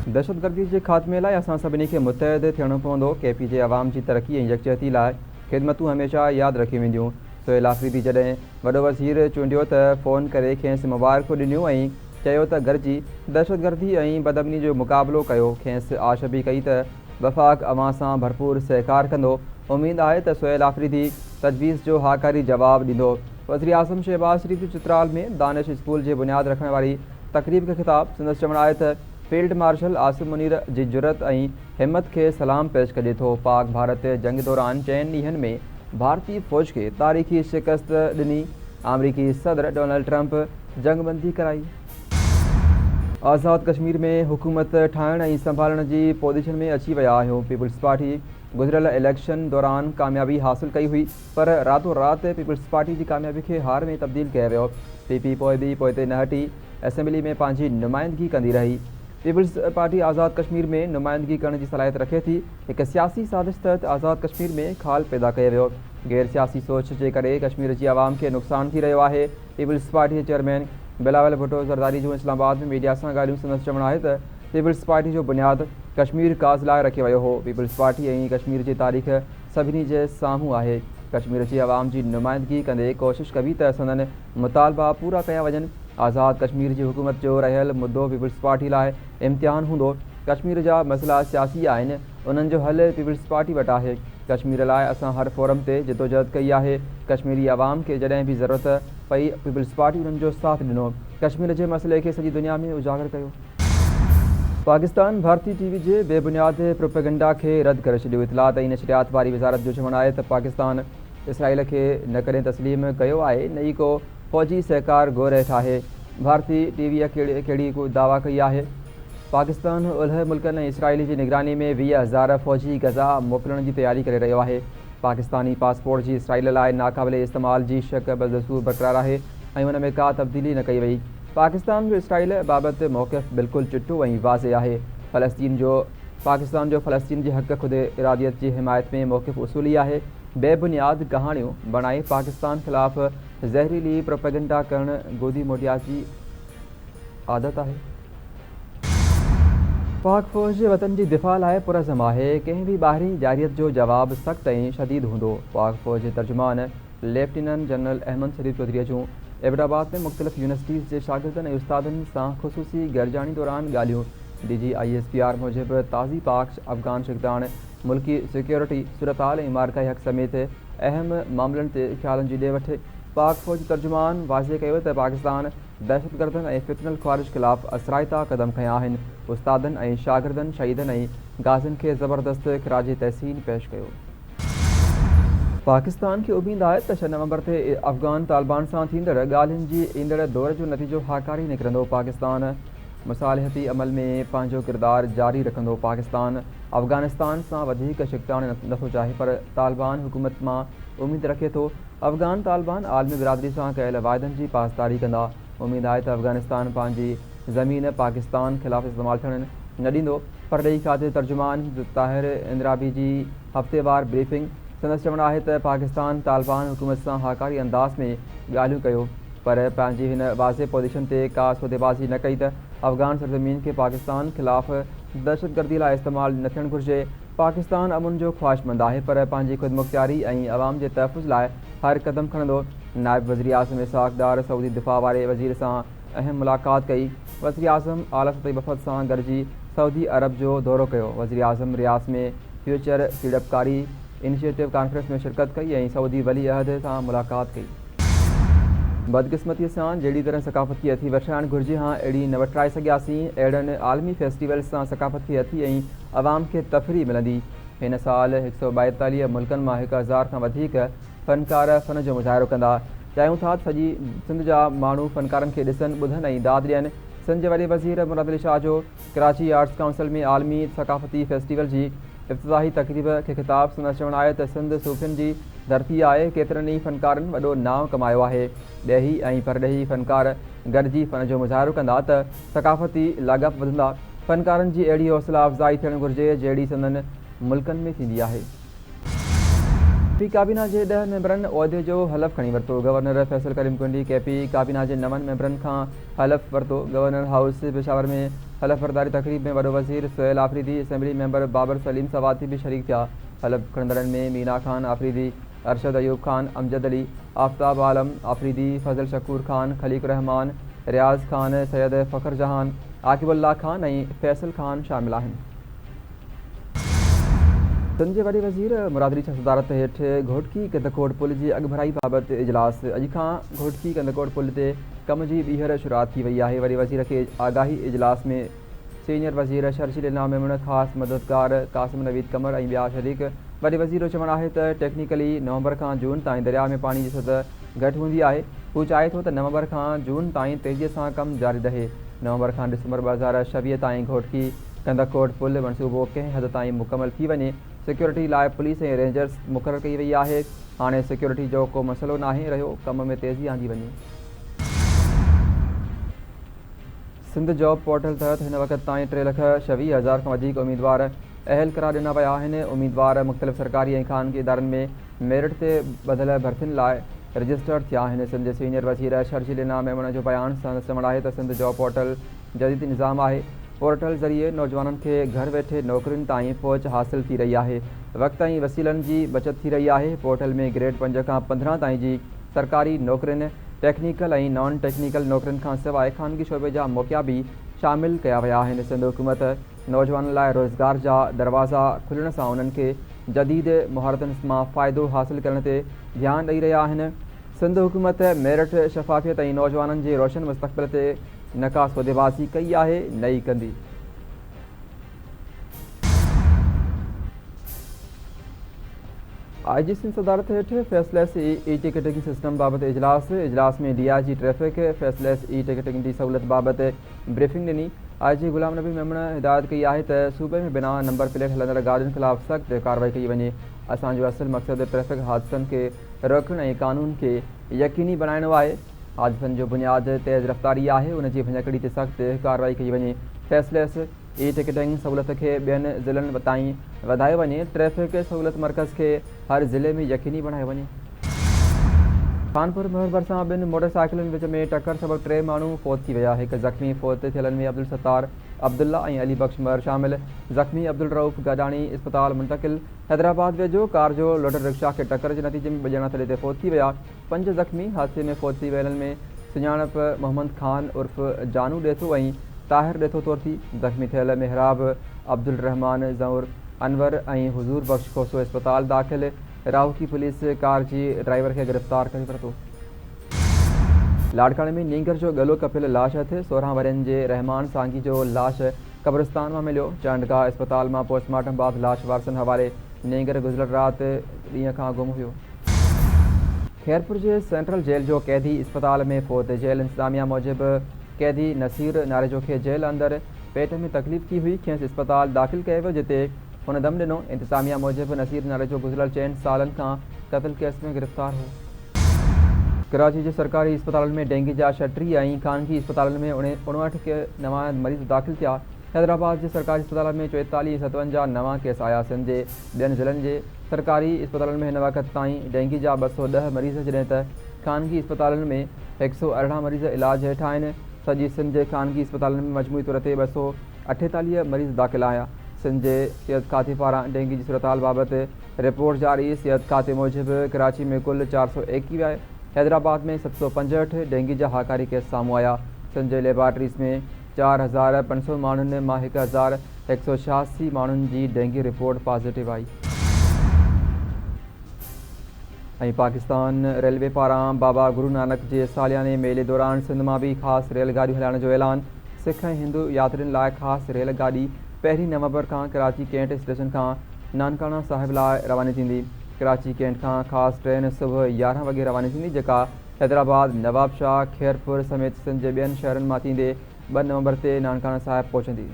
दहशतगर्दी के ख़ात्मे लाइ असां सभिनी खे मुतहद थियणो पवंदो। केपी जे आवाम जी तरक़ी ऐं यकजहती लाइ ख़िदमतूं हमेशह यादि रखी वेंदियूं। सोहेल आफ़रीदी जॾहिं वॾो वज़ीर चूंडियो त फ़ोन करे खेसि मुबारकूं ॾिनियूं ऐं चयो त गॾिजी दहशतगर्दी ऐं बदअमनी जो मुक़ाबिलो कयो। खेसि आश बि कई त वफ़ाक़ अवां सां भरपूर सहकार कंदो। उमेद आहे त सोहेल आफ़रीदी तजवीज़ जो हाकारी जवाबु ॾींदो। वज़ीर आज़म शहबाज़ शरीफ़ जो चित्राल में दानिश स्कूल जे बुनियादु रखण वारी तक़रीब खे ख़िताब संदसि चवणु आहे त फील्ड मार्शल आसिम मुनीर जी जुरत ऐं हिम्मत खे सलाम पेश कजे थो। पाक भारत जंग दौरान 4 ॾींहनि में भारतीय फ़ौज खे तारीख़ी शिकस्त ॾिनी। अमरीकी सदर डोनाल्ड ट्रंप जंगबंदी कराई। आज़ाद कश्मीर में हुकूमत ठाहिण ऐं संभालण जी पोज़ीशन में अची विया आहियूं। पीपल्स पार्टी गुज़िरियल इलेक्शन दौरान कामयाबी हासिल कई हुई, पर रातो राति पीपल्स पार्टी जी कामयाबी खे हार में तब्दील कयो वियो। पीपी पोइ ते न हटी असेंबली में पंहिंजी नुमाइंदगी कंदी रही। पीपल्स पार्टी आज़ाद कश्मीर में नुमाइंदगी करण जी सलाहियत रखे थी। हिकु सियासी साज़िश तहत आज़ाद कश्मीर में खाल पैदा कयो वियो। गैर सियासी सोच जे करे कश्मीर जी आवाम खे नुक़सानु थी रहियो आहे। पीपल्स पार्टी जे चेयरमैन बिलावल भुट्टो ज़रदारी जो इस्लामाबाद में मीडिया सां ॻाल्हियूं संदसि चवणु आहे त पीपल्स पार्टी जो बुनियादु कश्मीर काज़ लाइ रखियो वियो हो। पीपल्स पार्टी ऐं कश्मीर जी तारीख़ सभिनी जे साम्हूं आहे। कश्मीर जी आवाम जी नुमाइंदगी कंदे कोशिशि कबी त संदनि मुतालबा पूरा कया वञनि। आज़ाद कश्मीर जी हुकूमत जो रहियल मुद्दो पीपल्स पार्टी लाइ इम्तिहान हूंदो। कश्मीर जा मसइला सियासी आहिनि, उन्हनि जो हल पीपल्स पार्टी वटि आहे। कश्मीर लाइ असां हर फोरम ते जिदोजहद कई आहे। कश्मीरी आवाम खे जॾहिं बि ज़रूरत पई पीपल्स पार्टी उन्हनि जो साथ ॾिनो। कश्मीर जे मसइले खे सॼी दुनिया में उजागर कयो। पाकिस्तान भारतीय टीवी जे बेबुनियाद प्रोपेगेंडा खे रद्द करे छॾियो। इतलात ऐं नशरियात वारी वज़ारत जो चवणु आहे त पाकिस्तान इसराइल खे न कॾहिं तस्लीम कयो आहे, न ई को फ़ौजी सहकार ग़ौर हेठि आहे। भारतीय टीवीअ कहिड़ी को दावा कई आहे। पाकिस्तान ओलह मुल्कनि ऐं इसराइल जी निगरानी में 20,000 फ़ौजी गज़ा मोकिलण जी तयारी करे रहियो आहे। पाकिस्तानी पासपोर्ट जी इसराइल लाइ नाक़ाबिले इस्तेमाल जी शक बदसूर बरक़रार आहे ऐं हुन में का तब्दीली न कई वई। पाकिस्तान जो इसराइल बाबति मौक़िफ़ बिल्कुलु चिटो ऐं वाज़े आहे। पाकिस्तान जो फ़लस्तीन जे हक़ ख़ुदि इरादियत जी हिमायत में मौक़िफ़ उसूली आहे। बेबुनियाद कहाणियूं बणाए पाकिस्तान ख़िलाफ़ ज़हरीली प्रोपेगेंडा करणु गोदी मोटिया जी आदत आहे। पाक फ़ौज वतन जी दिफ़ा लाइ पुरज़म आहे। कंहिं बि ॿाहिरीं जारियत जो जवाबु सख़्तु ऐं शदीद हूंदो। पाक फ़ौज जे तर्जुमान लेफ्टिनेंट जनरल अहमद शरीफ़ चौधरीअ जूं एबटाबाद में मुख़्तलिफ़ यूनिवर्सिटीज़ जे शागिर्दनि ऐं उस्तादनि सां ख़ुसूसी गॾिजाणी दौरान ॻाल्हियूं। DGISPR मूजिबि ताज़ी पाक अफ़गान शिकदाण मुल्की सिक्योरिटी सूरतहाल ऐं मार्काई हक़ समेत अहम मामलनि ते ख़्यालनि जी ॾे वठि। पाक फ़ौज तर्जुमान वाज़े कयो त पाकिस्तान दहशतगर्दनि ऐं फितनल ख़्वारिश ख़िलाफ़ असराइता क़दम खयां आहिनि। उस्तादनि ऐं शागिर्दनि शहीदनि ऐं गाज़ियुनि खे ज़बरदस्त ख़िराज तहसीन पेश कयो। पाकिस्तान खे उमेद आहे त 6 नवंबर ते अफ़गान तालिबान सां थींदड़ ॻाल्हियुनि जी ईंदड़ दौर जो नतीजो हाकारी निकिरंदो। पाकिस्तान मुसालिहती अमल में पंहिंजो किरदारु जारी रखंदो। पाकिस्तान अफ़गानिस्तान सां वधीक शिकदाण नथो चाहे, पर तालिबान हुकूमत मां उमेद रखे थो अफ़गान तालिबान आलमी बिरादरी सां कयल वाइदनि जी पासदारी कंदा। उमेद आहे त अफ़गानिस्तान पंहिंजी ज़मीन पाकिस्तान ख़िलाफ़ इस्तेमालु थियणु न ॾींदो। परॾेही खाते तर्जुमान ताहिर इंदिराबी जी हफ़्तेवार ब्रीफिंग संदसि चवणु आहे त पाकिस्तान तालिबान हुकूमत सां हाकारी अंदाज़ में ॻाल्हियूं कयो, पर पंहिंजी हिन वाज़े पोज़ीशन ते का सौदेबाज़ी न कई त अफ़गान सरज़मीन खे पाकिस्तान ख़िलाफ़ दहशतगर्दी लाइ इस्तेमालु न थियणु घुरिजे। पाकिस्तान अमुन जो ख़्वाहिशमंद आहे, पर पंहिंजी ख़ुदमुख़्तियारी ऐं अवाम जे तहफ़ुज़ लाइ हर क़दम खणंदो। नाइब वज़ीर आज़म इसहाक़ डार सऊदी दिफ़ा वारे वज़ीर सां अहम मुलाक़ात कई। वज़ीर आज़म आला सतही वफ़द सां गॾिजी सऊदी अरब जो दौरो कयो। वज़ीर आज़म रियाज़ में फ्यूचर सीड़पकारी इनिशिएटिव कॉन्फ्रेंस में शिरकत कई ऐं सऊदी वली अहद सां मुलाक़ात कई। बदकिस्मतीअ सां जहिड़ी तरह सक़ाफ़त खे हथी वठाइणु घुरिजे हा, अहिड़ी न वठाए सघियासीं। अहिड़नि आलमी फेस्टिवल सां सक़ाफ़त खे हथी ऐं अवाम खे तफ़री मिलंदी। हिन साल 142 मुल्कनि मां 1000 खां वधीक फ़नकार फ़न जो मुज़ाहिरो कंदा। चाहियूं था सॼी सिंध जा माण्हू फ़नकारनि खे ॾिसनि, ॿुधनि ऐं दाद ॾियनि। सिंध जे वॾे वज़ीर मुराद अली शाह जो कराची आर्ट्स काउंसिल में आलमी सक़ाफ़ती फेस्टिवल जी इफ़्तिताही तक़रीब खे ख़िताब संदसि चवणु आहे त सिंध सूफ़ियुनि जी धरती आहे। केतिरनि ई फ़नकारनि वॾो नाव कमायो आहे। ॾेही ऐं परॾेही फ़नकार गॾिजी फ़न जो मुज़ाहिरो कंदा त सक़ाफ़ती लाॻाप वधंदा। फ़नकारनि जी अहिड़ी हौसला अफ़ज़ाई थियणु घुरिजे जहिड़ी संदनि मुल्कनि में थींदी आहे। केपी काबीना के 10 मेंबरनि उहिदे जो हलफ़ खणी वरितो। गवर्नर फैसल करीम कुंडी केपी काबीना के 9 मेंबरनि खां हलफ़ वरितो। गवर्नर हाउस पेशावर में हलफ़ बरदारी तक़रीब में वॾो वज़ीर सोहेल आफरीदी, असेंबली मेंबर बाबर सलीम सवाती भी शरीक थिया। हलफ़ खणंदड़नि में मीना खान आफरीदी, अरशद अयूब खान, अमजद अली, आफ्ताब आलम आफरीदी, फज़ल शकूर खान, खलीक रहमान, रियाज़ खान, सैयद फ़खर जहान, आकिबुल्ला खान ऐं फैसल खान शामिल आहिनि। सिंध के वॾे वज़ीर मुराद अली शाह सदारत हेठि घोटकी कंदकोट पुल जी अॻभराई बाबति इजलास। अॼु खां घोटकी कंदकोट पुल ते कम जी ॿीहर शुरूआत थी वई आहे। वॾे वज़ीर खे आगाही इजलास में सीनियर वज़ीर शर्जील इनाम मेमण, ख़ासि मददगार कासिम नवीद कमर ऐं ॿिया शरीक। वॾे वज़ीर जो चवणु आहे त टेक्निकली नवंबर खां जून ताईं दरिया में पाणी जी सतह घटि हूंदी आहे। हू चाहे थो त नवंबर खां जून ताईं तेज़ीअ सां कमु जारी रहे। नवंबर खां डिसंबर 2026 ताईं घोटकी कंदकोट पुल मनसूबो कंहिं हद ताईं मुकमल थी वञे। सिक्योरिटी लाइ पुलिस ऐं रेंजर्स मुक़ररु कई वई आहे। हाणे सिक्योरिटी जो को मसइलो नाहे रहियो, कम में तेज़ी आंदी वञे। सिंध जॉब पोर्टल तहत हिन वक़्त ताईं 3,26,000 खां वधीक उम्मीदवार अहल करार ॾिना विया आहिनि। उम्मीदवार मुख़्तलिफ़ सरकारी ऐं ख़ानगी इदारनि में मेरिट ते ॿधल भर्तियुनि लाइ रजिस्टर्ड थिया आहिनि। सिंध जे सीनियर वज़ीर शर्जील इनाम मेमण जो बयानु सां चवणु आहे त सिंध जॉब पोर्टल जदीद निज़ाम आहे। पोर्टल ज़रिए नौजवाननि खे घर वेठे नौकरियुनि ताईं पहुच हासिल थी रही आहे। वक़्त ऐं वसीलनि जी बचत थी रही आहे। पोर्टल में ग्रेड 5 खां 15 ताईं जी सरकारी नौकरियुनि, टेक्निकल ऐं नॉन टेक्निकल नौकरियुनि खां सवाइ ख़ानगी शोबे जा मौक़िया बि शामिल कया विया आहिनि। सिंध हुकूमत नौजवाननि लाइ रोज़गार जा दरवाज़ा खुलण सां उन्हनि खे जदीद महारतुनि मां फ़ाइदो हासिल करण ते ध्यानु ॾेई रहिया आहिनि। सिंध हुकूमत मेरिट, शफ़ाफ़ियत ऐं नौजवाननि जे रोशन मुस्तक़बिल ते नका सौदेबाज़ी कई आहे, नई कंदी। आई जी सिंध सदारत हेठि फेसलेस ई टिकटिंग सिस्टम बाबति इजलास में DIG traffic faceless e ticketing जी सहूलियत बाबति ब्रीफिंग ॾिनी। IG गुलाम नबी मेमण हिदायत कई आहे त सूबे में बिना नंबर प्लेट हलंदड़ गाॾियुनि ख़िलाफ़ सख़्त कार्रवाई कई वञे। असांजो असुलु मक़सदु ट्रैफ़िक हादसनि खे रोकणु ऐं क़ानून खे यकीनी बणाइणो आहे। हादसनि जो बुनियादु तेज़ रफ़्तारी आहे, उन जी भञकड़ी ते सख़्त कार्रवाई कई वञे। फेसलेस ई टिकटिंग सहूलियत खे ॿियनि ज़िलनि ताईं वधायो वञे। ट्रैफ़िक सहूलियत मर्कज़ खे हर ज़िले में यकीनी बणायो वञे। कानपुर महर भरिसां 2 मोटरसाइकिलुनि विच में टक्कर सबबि 3 माण्हू फ़ौत थी विया। हिकु ज़ख़्मी। फ़ौत थियलनि में अब्दुल सत्तार, अब्दुल्ला ऐं अली बख्श महर शामिल। ज़ख़्मी अब्दुल रऊफ़ गडाणी इस्पताल मुंतक़िल। हैदराबाद वेझो कार जो लोडर रिक्शा खे टक्कर जे नतीजे में 2 ॼणा थले ते फ़ौत थी विया। 5 ज़ख़्मी। हादसे में फ़ौत थी वियलनि में सुञाणप मोहम्मद ख़ान उर्फ़ जानू ॾेथो ऐं ताहिर ॾेथो तौर थी। ज़ख़्मी थियल मेहराब, अब्दुल रहमान, ज़ऊर, अनवर ऐं हुज़ूर बख्श खोसो इस्पताल दाख़िल। राहूकी पुलिस कार जी ड्राइवर खे गिरफ़्तार करे वरितो। लाड़काणे में नींगर जो गलो कपियल लाश हथ। 16 वरनि जे रहमान सांगी जो लाश क़ब्रिस्तान मां मिलियो। चांडका इस्पताल मां पोस्टमार्टम बाद लाश वारसनि हवाले। नींगर गुज़िरियल राति ॾींहं खां गुम हुयो। खैरपुर जे सेंट्रल जेल जो कैदी इस्पताल में फ़ौत। जेल इंतज़ामिया मूजिबि कैदी नसीर नारेजो खे जेल अंदरि पेट में तकलीफ़ थी हुई। खेसि इस्पताल दाख़िल कयो वियो, जिते हुन दम ॾिनो। इंतज़ामिया मूजिबि नसीर नारेजो गुज़िरियल 4 सालनि खां क़त्ल केस में गिरफ़्तार हो। कराची जे सरकारी इस्पतालनि में डेंगी जा 36 ऐं ख़ानगी इस्पतालनि में 59 नवां मरीज़ दाख़िल थिया। हैदराबाद जे सरकारी इस्पतालनि में 4457 नवां केस आया। सिंध जे ॿियनि ज़िलनि जे सरकारी इस्पतालनि में हिन वक़्त ताईं डेंगी जा 210 मरीज़, जॾहिं त ख़ानगी इस्पतालनि में 118 मरीज़ इलाज हेठि आहिनि। सॼी सिंध जे ख़ानगी इस्पतालनि में मजमूई तौर ते 248 मरीज़ दाख़िल आया। सिंध जे सिहत खाते पारां डेंगी जी सूरत हाल बाबति रिपोर्ट जारी। सिहत खाते मूजिबि कराची में कुल 421 आहे। हैदराबाद में 765 डेंगी जा हाकारी केस साम्हूं आया। सिंध जे लेबॉरेटरीज़ में 4500 माण्हुनि मां 1186 माण्हुनि जी डेंगी रिपोर्ट पॉज़िटिव आई। ऐं पाकिस्तान रेलवे पारां बाबा गुरु नानक जे सालियाने मेले दौरान सिंध मां बि ख़ासि रेलगाॾियूं हलाइण जो ऐलान। सिख ऐं हिंदू यात्रियुनि लाइ ख़ासि रेलगाॾी 1 नवंबर खां कराची कैंट स्टेशन खां नानकाना साहिब लाइ रवानी थींदी। कराची कैंट खां ख़ासि ट्रेन सुबुह 11 वॻे रवानी थींदी, जेका हैदराबाद, नवाबशाह, खैरपुर समेत सिंध जे ॿियनि शहरनि मां थींदे 2 नवंबर ते नानकाना साहिब पहुचंदी।